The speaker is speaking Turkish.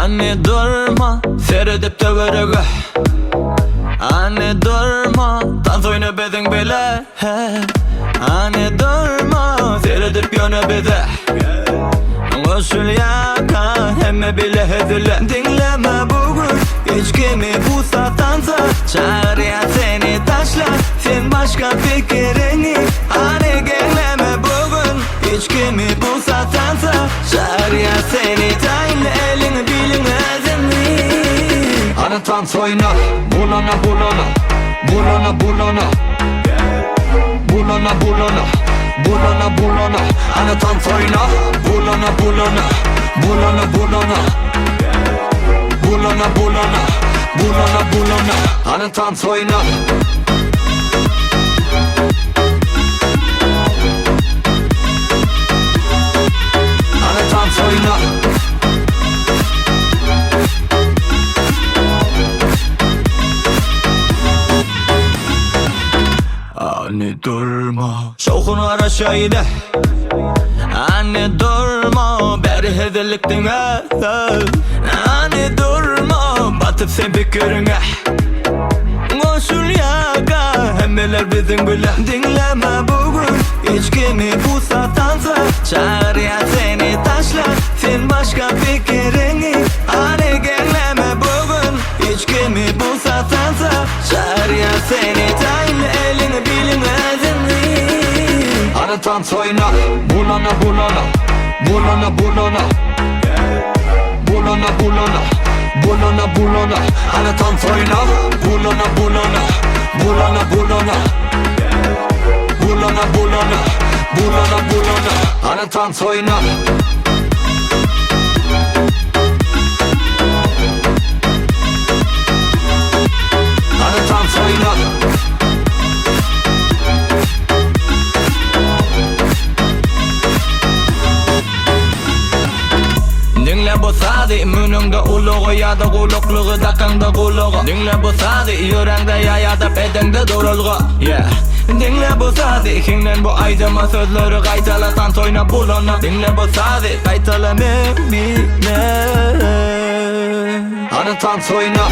Anne durma, seyredip dövürüge. Anne durma, dans oyna bedin bile. Anne durma, seyredip yöne bize. Usul yaka, hemme bile hedile. Dinleme bugün, hiç kimi bu satansa. Çağır ya seni taşlar, sen başka fikrini. Anne geleme bugün, hiç kimi bu satansa. Çağır ya seni tayin, elini bilin azimli. Anne dans oyna, bulana bulana. Bulana bulana. Bulana bulana. Bulana bulana. Anne dans oyna, bulana bulana. Bulana bulana. Bulana bulana. Bulana bulana. Anne dans oyna. Anne dans oyna. Anne durma, şokunu ara şöyle. Anne durma, beri hediliktin ha. Anne durma, batıp sen fikirine. Usul yaka, hemmeler bizim bile. Dinleme bugün, hiç kimi bu satansa. Çağır ya seni taşlar, sen başka fikrini. Anne geleme bugün, hiç kimi bu satansa. Çağır ya seni tayin, elini bilin azimli. Anne dans oyna, bulana bulana. Bulana bulana. Bulana bulana. Bulana bulana. Anne dans oyna, bulana bulana. Bulana bulana. Bulana bulana. Bulana bulana. Anne dans oyna. Anne dans oyna. Dinle bu sadi, mününde uluğu ya da kulukluğu dakanda kuluğu. Dinle bu sadi, yüreğinde ya da bedende durulğu. Yeah. Dinle bu sadi, kimden bu aydıma sözleri kaytalatan soyna bulana. Dinle bu sadi, kaytala ne bile. Anne dans oyna.